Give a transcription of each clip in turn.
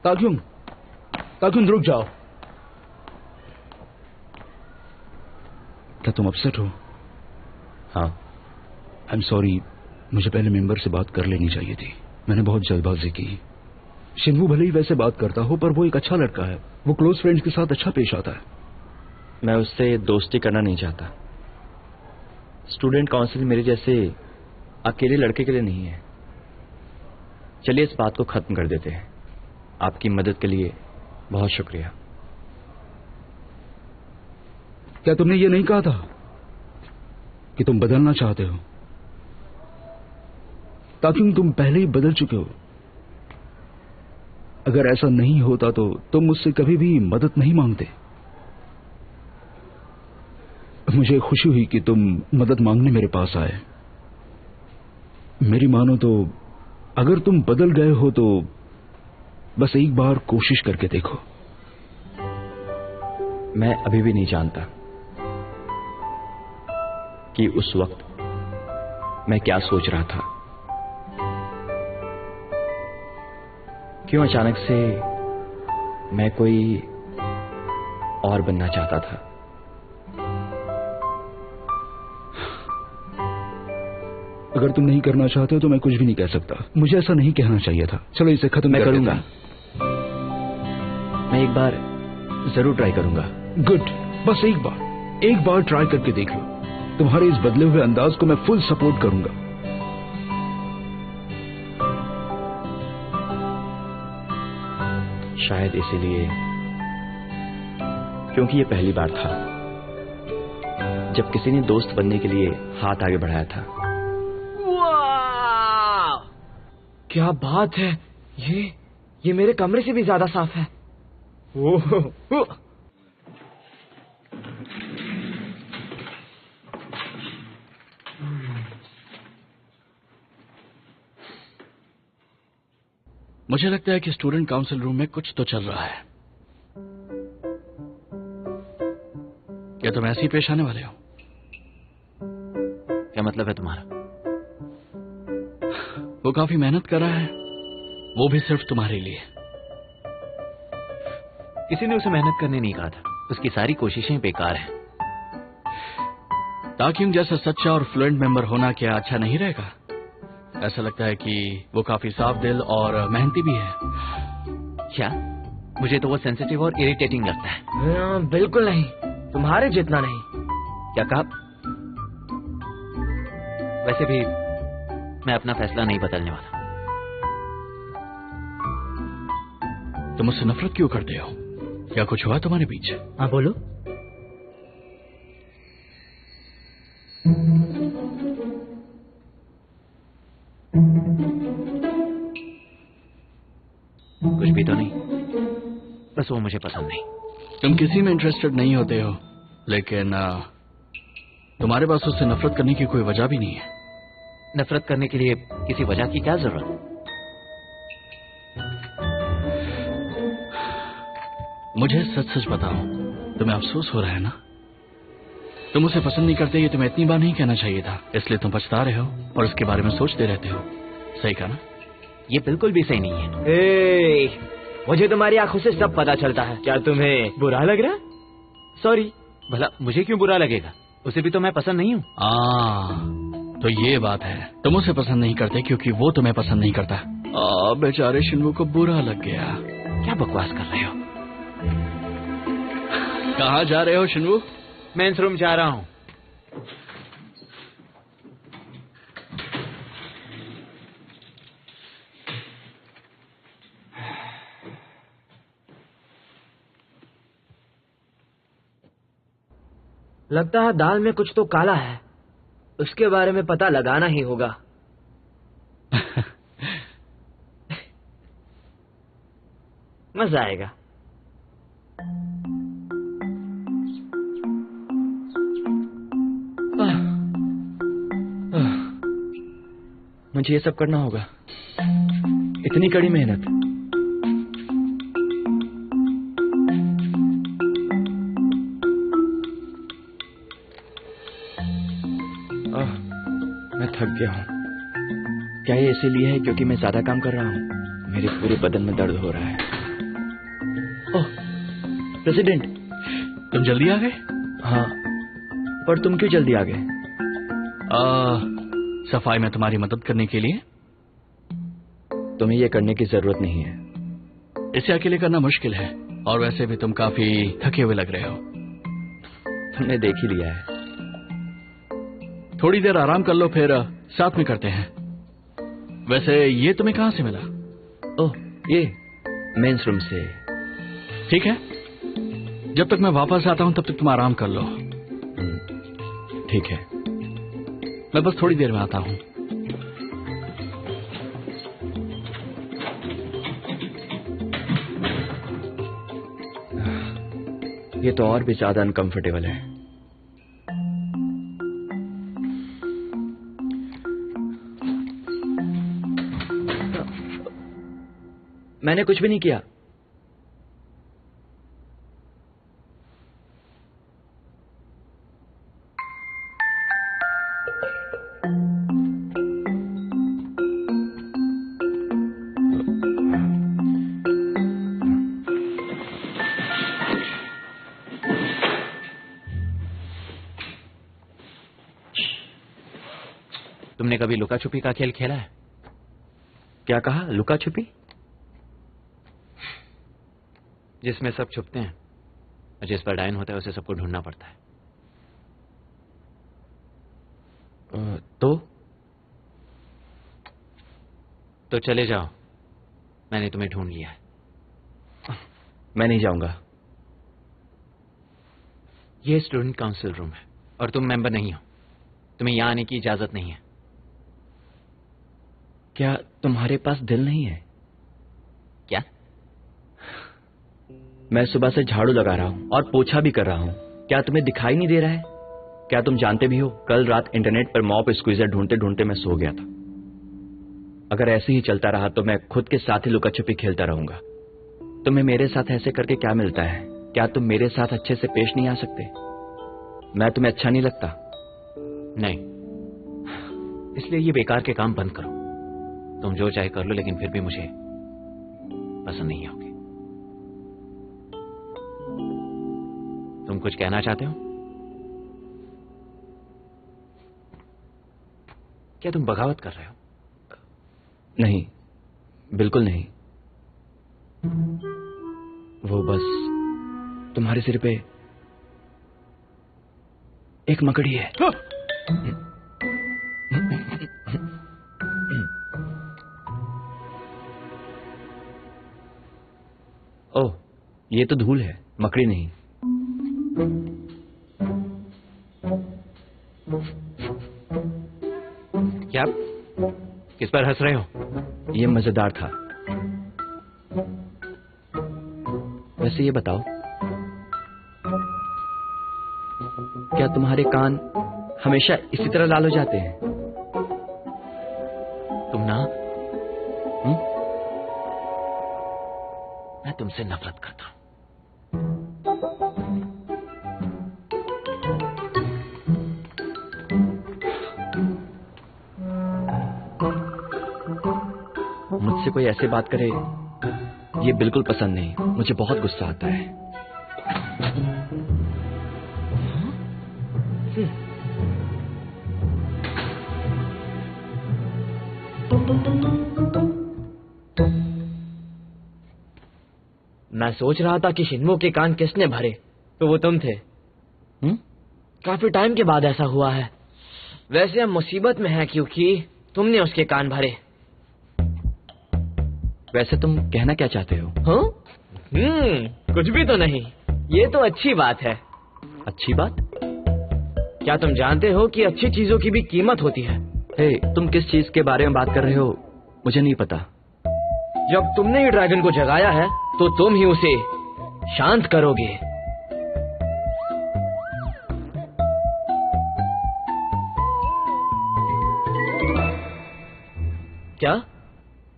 ताक्युंग, ताक्युंग रुक जाओ। क्या तुम अपसेट हो? हाँ। आई एम सॉरी, मुझे पहले मेंबर से बात कर लेनी चाहिए थी। मैंने बहुत जल्दबाजी की। शिन्वू भले ही वैसे बात करता हो, पर वो एक अच्छा लड़का है। वो क्लोज फ्रेंड्स के साथ अच्छा पेश आता है। मैं उससे दोस्ती करना नहीं चाहता। स्टूडेंट काउंसिल मेरे जैसे अकेले लड़के के लिए नहीं है। चलिए इस बात को खत्म कर देते हैं। आपकी मदद के लिए बहुत शुक्रिया। क्या तुमने ये नहीं कहा था कि तुम बदलना चाहते हो? ताकि तुम पहले ही बदल चुके हो। अगर ऐसा नहीं होता तो तुम मुझसे कभी भी मदद नहीं मांगते। मुझे खुशी हुई कि तुम मदद मांगने मेरे पास आए। मेरी मानो तो अगर तुम बदल गए हो तो बस एक बार कोशिश करके देखो। मैं अभी भी नहीं जानता कि उस वक्त मैं क्या सोच रहा था। क्यों अचानक से मैं कोई और बनना चाहता था। अगर तुम नहीं करना चाहते हो तो मैं कुछ भी नहीं कह सकता। मुझे ऐसा नहीं कहना चाहिए था। चलो इसे खत्म मैं कर करूंगा। मैं एक बार जरूर ट्राई करूंगा। गुड, बस एक बार ट्राई करके देख लो। तुम्हारे इस बदले हुए अंदाज को मैं फुल सपोर्ट करूंगा। शायद इसीलिए, क्योंकि ये पहली बार था जब किसी ने दोस्त बनने के लिए हाथ आगे बढ़ाया था। वाह! क्या बात है। ये मेरे कमरे से भी ज्यादा साफ है। ओह! मुझे लगता है कि स्टूडेंट काउंसिल रूम में कुछ तो चल रहा है। क्या तुम ऐसे ही पेश आने वाले हो? क्या मतलब है तुम्हारा? वो काफी मेहनत कर रहा है, वो भी सिर्फ तुम्हारे लिए। किसी ने उसे मेहनत करने नहीं कहा था। उसकी सारी कोशिशें बेकार हैं। ताकि जैसा सच्चा और फ्लुएंट मेंबर होना क्या अच्छा नहीं रहेगा? ऐसा लगता है कि वो काफी साफ दिल और मेहनती भी है। क्या? मुझे तो वो सेंसिटिव और इरिटेटिंग लगता है। बिल्कुल नहीं, तुम्हारे जितना नहीं। क्या कहा? वैसे भी मैं अपना फैसला नहीं बदलने वाला। तुम मुझसे नफरत क्यों करते हो? क्या कुछ हुआ तुम्हारे बीच? हाँ बोलो। कुछ भी तो नहीं, बस वो मुझे पसंद नहीं। तुम किसी में इंटरेस्टेड नहीं होते हो, लेकिन तुम्हारे पास उससे नफरत करने की कोई वजह भी नहीं है। नफरत करने के लिए किसी वजह की क्या जरूरत? मुझे सच सच बताओ, तुम्हें अफसोस हो रहा है ना? तुम उसे पसंद नहीं करते, ये तुम्हें इतनी बार नहीं कहना चाहिए था। इसलिए तुम पछता रहे हो और उसके बारे में सोचते रहते हो। सही कहा ना? ये बिल्कुल भी सही नहीं है। मुझे तुम्हारी आंखों से सब पता चलता है। क्या तुम्हें बुरा लग रहा? सॉरी। भला मुझे क्यों बुरा लगेगा? उसे भी तो मैं पसंद नहीं हूँ। तो ये बात है, तुम उसे पसंद नहीं करते क्योंकि वो तुम्हें पसंद नहीं करता। बेचारे शिन्वू को बुरा लग गया। क्या बकवास कर रहे हो? कहाँ जा रहे हो शिन्वू? मेंस रूम जा रहा हूँ। लगता है दाल में कुछ तो काला है। उसके बारे में पता लगाना ही होगा। मजा आएगा। मुझे ये सब करना होगा। इतनी कड़ी मेहनत। मैं थक गया हूँ। क्या ये इसीलिए है क्योंकि मैं ज्यादा काम कर रहा हूँ? मेरे पूरे बदन में दर्द हो रहा है। ओह, प्रेसिडेंट। तुम जल्दी आ गए? हाँ, पर तुम क्यों जल्दी आ गए? सफाई में तुम्हारी मदद करने के लिए। तुम्हें यह करने की जरूरत नहीं है। इसे अकेले करना मुश्किल है, और वैसे भी तुम काफी थके हुए लग रहे हो। तुमने देख ही लिया है। थोड़ी देर आराम कर लो, फिर साथ में करते हैं। वैसे ये तुम्हें कहां से मिला? ओह, ये मेंस रूम से। ठीक है, जब तक मैं वापस आता हूं तब तक तुम आराम कर लो। ठीक है, मैं बस थोड़ी देर में आता हूं। ये तो और भी ज्यादा अनकंफर्टेबल है। मैंने कुछ भी नहीं किया। तुमने कभी लुका छुपी का खेल खेला है? क्या कहा? लुका छुपी? जिसमें सब छुपते हैं और जिस पर डायन होता है उसे सबको ढूंढना पड़ता है। तो चले जाओ, मैंने तुम्हें ढूंढ लिया है। मैं नहीं जाऊंगा। ये स्टूडेंट काउंसिल रूम है और तुम मेंबर नहीं हो। तुम्हें यहां आने की इजाजत नहीं है। क्या तुम्हारे पास दिल नहीं है? क्या? मैं सुबह से झाड़ू लगा रहा हूं और पोछा भी कर रहा हूं। क्या तुम्हें दिखाई नहीं दे रहा है? क्या तुम जानते भी हो, कल रात इंटरनेट पर मॉप स्क्वीजर ढूंढते ढूंढते मैं सो गया था। अगर ऐसे ही चलता रहा तो मैं खुद के साथ ही लुका छुपी खेलता रहूंगा। तुम्हें मेरे साथ ऐसे करके क्या मिलता है? क्या तुम मेरे साथ अच्छे से पेश नहीं आ सकते? मैं तुम्हें अच्छा नहीं लगता? नहीं, इसलिए ये बेकार के काम बंद करो। तुम जो चाहे कर लो, लेकिन फिर भी मुझे पसंद नहीं आओगे। तुम कुछ कहना चाहते हो? क्या तुम बगावत कर रहे हो? नहीं, बिल्कुल नहीं। वो बस तुम्हारे सिर पे एक मकड़ी है। ओह, ये तो धूल है, मकड़ी नहीं। क्या? किस पर हंस रहे हो? ये मजेदार था। वैसे ये बताओ, क्या तुम्हारे कान हमेशा इसी तरह लाल हो जाते हैं? तुम ना, मैं तुमसे नफरत करता हूं। मुझसे कोई ऐसे बात करे, ये बिल्कुल पसंद नहीं। मुझे बहुत गुस्सा आता है। मैं सोच रहा था कि शिन्मो के कान किसने भरे, तो वो तुम थे। काफी टाइम के बाद ऐसा हुआ है। वैसे हम मुसीबत में हैं क्योंकि तुमने उसके कान भरे। वैसे तुम कहना क्या चाहते हो? हाँ? कुछ भी तो नहीं। ये तो अच्छी बात है। अच्छी बात? क्या तुम जानते हो कि अच्छी चीजों की भी कीमत होती है? हे, तुम किस चीज के बारे में बात कर रहे हो? मुझे नहीं पता। जब तुमने ही ड्रैगन को जगाया है तो तुम ही उसे शांत करोगे। क्या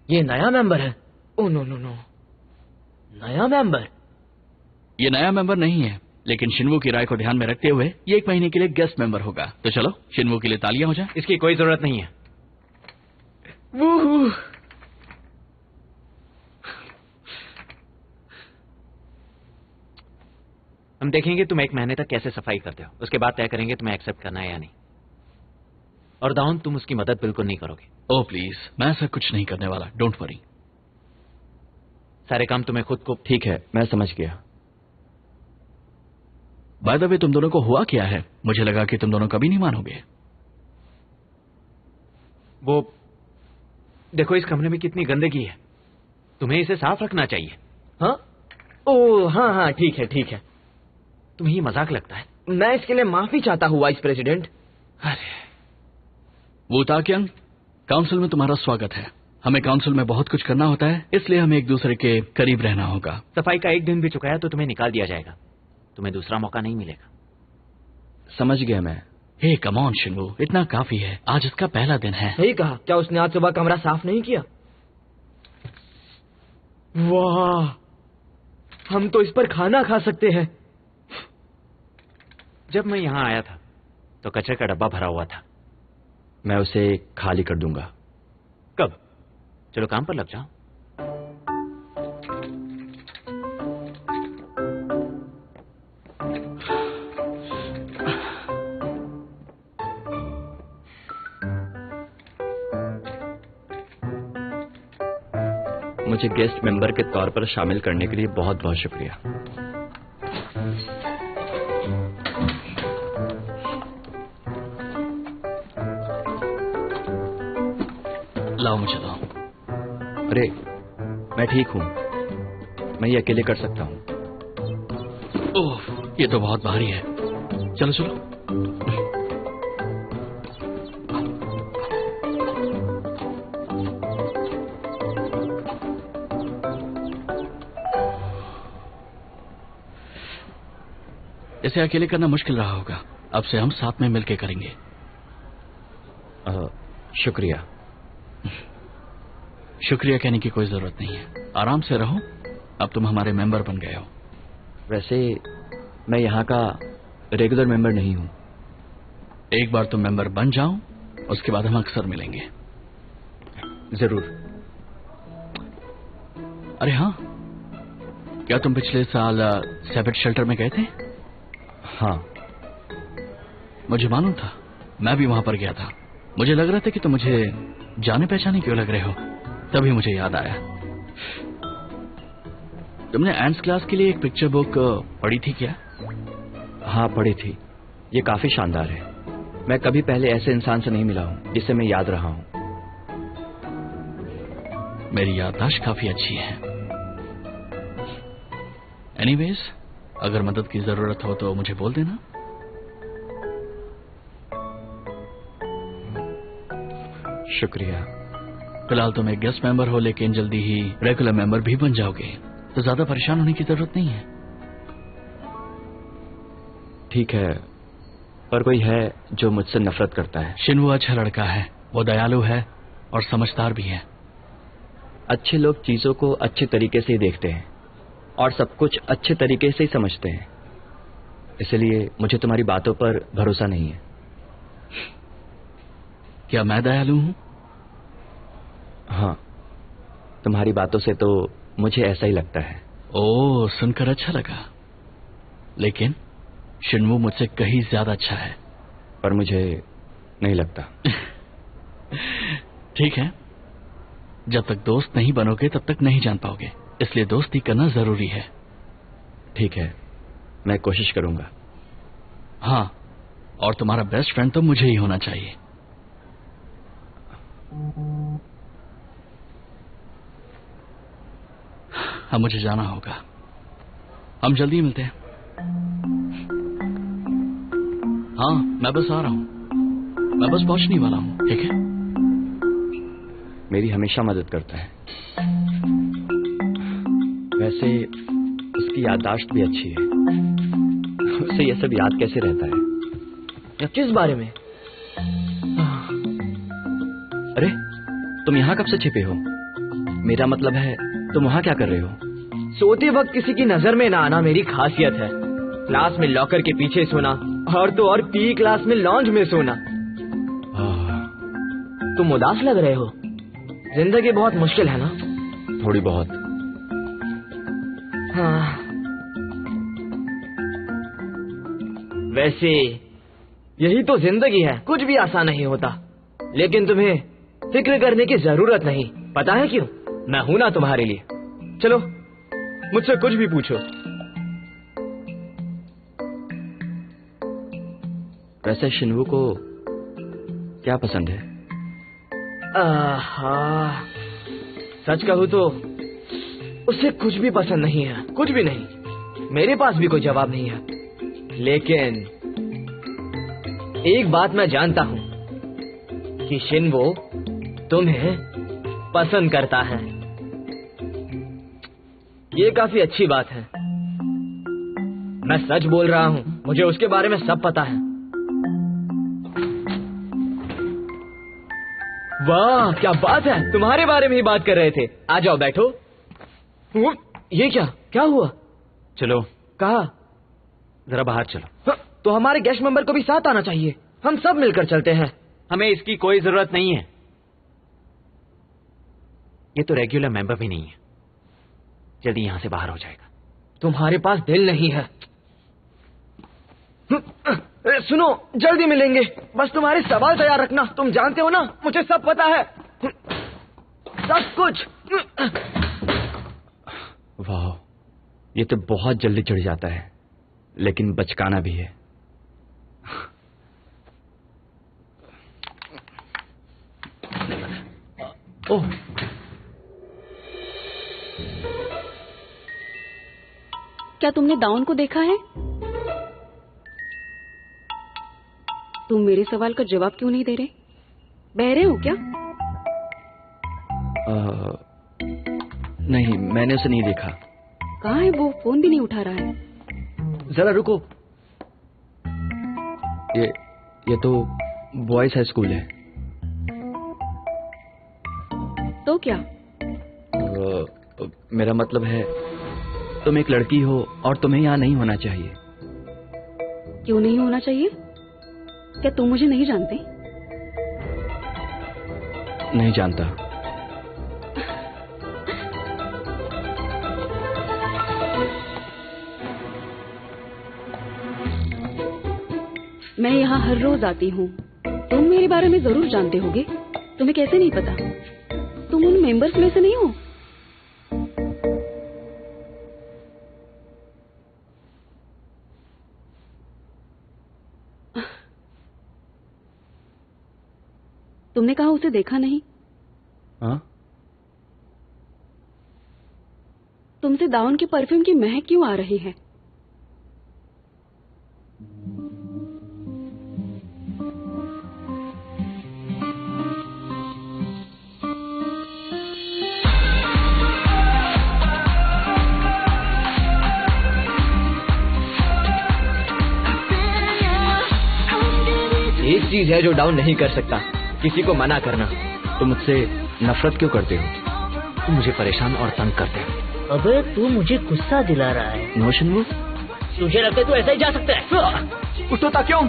ये नया मेंबर है? ओह नो नो नो, नया मेंबर? ये नया मेंबर नहीं है, लेकिन शिन्वो की राय को ध्यान में रखते हुए ये 1 महीने के लिए गेस्ट मेंबर होगा। तो चलो शिन्वो के लिए तालियां हो जाए। इसकी कोई जरूरत नहीं है। वूहू। हम देखेंगे तुम 1 महीने तक कैसे सफाई करते हो, उसके बाद तय करेंगे तुम्हें एक्सेप्ट करना है या नहीं। और दाऊन, तुम उसकी मदद बिल्कुल नहीं करोगे। ओह प्लीज, मैं ऐसा कुछ नहीं करने वाला, डोंट वरी। सारे काम तुम्हें खुद को। ठीक है, मैं समझ गया। बाय द वे, तुम दोनों को हुआ क्या है? मुझे लगा कि तुम दोनों कभी नहीं मानोगे। वो देखो, इस कमरे में कितनी गंदगी है, तुम्हें इसे साफ रखना चाहिए। हाँ? ओह हाँ हाँ, ठीक है ठीक है। तुम्हें ये मजाक लगता है? मैं इसके लिए माफी चाहता हूँ वाइस प्रेसिडेंट। अरे वो ताकियन, काउंसिल में तुम्हारा स्वागत है। हमें काउंसिल में बहुत कुछ करना होता है, इसलिए हमें एक दूसरे के करीब रहना होगा। सफाई का 1 दिन भी चुकाया तो तुम्हें निकाल दिया जाएगा, तुम्हें दूसरा मौका नहीं मिलेगा। समझ गया मैं। हे कम ऑन शिन्वू, इतना काफी है, आज इसका पहला दिन है। सही कहा। क्या उसने आज सुबह कमरा साफ नहीं किया? वाह, हम तो इस पर खाना खा सकते हैं। जब मैं यहां आया था तो कचरे का डब्बा भरा हुआ था। मैं उसे खाली कर दूंगा। कब? चलो काम पर लग जाओ। मुझे गेस्ट मेंबर के तौर पर शामिल करने के लिए बहुत बहुत शुक्रिया। लाओ मुझे दो। अरे, मैं ठीक हूं, मैं ये अकेले कर सकता हूं। ओह, ये तो बहुत भारी है। चलो चलो। इसे अकेले करना मुश्किल रहा होगा, अब से हम साथ में मिलकर करेंगे। शुक्रिया। शुक्रिया कहने की कोई जरूरत नहीं है, आराम से रहो, अब तुम हमारे मेंबर बन गए हो। वैसे मैं यहाँ का रेगुलर मेंबर नहीं हूँ। एक बार तुम मेंबर बन जाओ, उसके बाद हम अक्सर मिलेंगे। जरूर। अरे हाँ, क्या तुम पिछले साल सैबेट शेल्टर में गए थे? हाँ, मुझे मालूम था, मैं भी वहां पर गया था। मुझे लग रहा था कि तुम मुझे जाने पहचाने क्यों लग रहे हो, तभी मुझे याद आया। तुमने एंड्स क्लास के लिए एक पिक्चर बुक पढ़ी थी क्या? हाँ पढ़ी थी, ये काफी शानदार है। मैं कभी पहले ऐसे इंसान से नहीं मिला हूँ जिसे मैं याद रहा हूँ। मेरी याददाश्त काफी अच्छी है। एनीवेज, अगर मदद की जरूरत हो तो मुझे बोल देना। शुक्रिया। फिलहाल तुम एक गेस्ट मेंबर हो, लेकिन जल्दी ही रेगुलर मेंबर भी बन जाओगे, तो ज्यादा परेशान होने की जरूरत नहीं है। ठीक है, पर कोई है जो मुझसे नफरत करता है। शिन्वू अच्छा लड़का है, वो दयालु है और समझदार भी है। अच्छे लोग चीजों को अच्छे तरीके से ही देखते हैं और सब कुछ अच्छे तरीके से ही समझते हैं, इसलिए मुझे तुम्हारी बातों पर भरोसा नहीं है। क्या मैं दयालु हूं? हाँ, तुम्हारी बातों से तो मुझे ऐसा ही लगता है। ओह, सुनकर अच्छा लगा, लेकिन शिन्वू मुझसे कहीं ज्यादा अच्छा है। पर मुझे नहीं लगता। ठीक है, जब तक दोस्त नहीं बनोगे तब तक नहीं जान पाओगे, इसलिए दोस्ती करना जरूरी है। ठीक है, मैं कोशिश करूंगा। हाँ, और तुम्हारा बेस्ट फ्रेंड तो मुझे ही होना चाहिए। अब मुझे जाना होगा, हम जल्दी मिलते हैं। हाँ, मैं बस आ रहा हूं, मैं बस पहुंचने वाला हूं। ठीक है? मेरी हमेशा मदद करता है। वैसे उसकी याददाश्त भी अच्छी है, उसे ये सब याद कैसे रहता है? किस बारे में? अरे, तुम यहाँ कब से छिपे हो? मेरा मतलब है, तुम वहाँ क्या कर रहे हो? सोते वक्त किसी की नजर में ना आना मेरी खासियत है। क्लास में लॉकर के पीछे सोना, और तो और पी क्लास में लॉन्ज में सोना। तुम उदास लग रहे हो, जिंदगी बहुत मुश्किल है ना? थोड़ी बहुत। हाँ, वैसे यही तो जिंदगी है, कुछ भी आसान नहीं होता, लेकिन तुम्हें फिक्र करने की जरूरत नहीं। पता है क्यों? मैं हूं ना तुम्हारे लिए। चलो मुझसे कुछ भी पूछो। वैसे शिन्वू को क्या पसंद है? सच कहूँ तो उसे कुछ भी पसंद नहीं है, कुछ भी नहीं। मेरे पास भी कोई जवाब नहीं है, लेकिन एक बात मैं जानता हूँ कि शिन्वो तुम्हें पसंद करता है। ये काफी अच्छी बात है। मैं सच बोल रहा हूँ, मुझे उसके बारे में सब पता है। वाह क्या बात है, तुम्हारे बारे में ही बात कर रहे थे। आ जाओ बैठो। ये क्या हुआ? चलो कहा? जरा बाहर चलो। तो हमारे गेस्ट मेंबर को भी साथ आना चाहिए, हम सब मिलकर चलते हैं। हमें इसकी कोई जरूरत नहीं है, ये तो रेगुलर मेंबर भी नहीं है। जल्दी यहां से बाहर हो जाएगा। तुम्हारे पास दिल नहीं है। सुनो, जल्दी मिलेंगे, बस तुम्हारे सवाल तैयार रखना। तुम जानते हो ना, मुझे सब पता है, सब कुछ। वाह, ये तो बहुत जल्दी चढ़ जाता है, लेकिन बचकाना भी है। ओह, क्या तुमने दाउन को देखा है? तुम मेरे सवाल का जवाब क्यों नहीं दे रहे? बहरे हो क्या? नहीं, मैंने उसे नहीं देखा। कहाँ है वो? फोन भी नहीं उठा रहा है। जरा रुको, ये तो बॉयज हाई स्कूल है। तो क्या? मेरा मतलब है, तुम एक लड़की हो और तुम्हें यहाँ नहीं होना चाहिए। क्यों नहीं होना चाहिए? क्या तुम मुझे नहीं जानते? नहीं जानता। मैं यहाँ हर रोज आती हूँ। तुम मेरे बारे में जरूर जानते होगे। तुम्हें कैसे नहीं पता? तुम उन मेंबर्स में से नहीं हो? तुमने कहा उसे देखा नहीं। हाँ? तुमसे दाउन के परफ्यूम की महक क्यों आ रही है? एक चीज है जो डाउन नहीं कर सकता, किसी को मना करना। तुम मुझसे नफरत क्यों करते हो? तुम मुझे परेशान और तंग करते हो। अबे तू मुझे गुस्सा दिला रहा है। नो शिन्वू, तुझे लगता है तू ऐसा ही जा सकता है? उठता क्यों?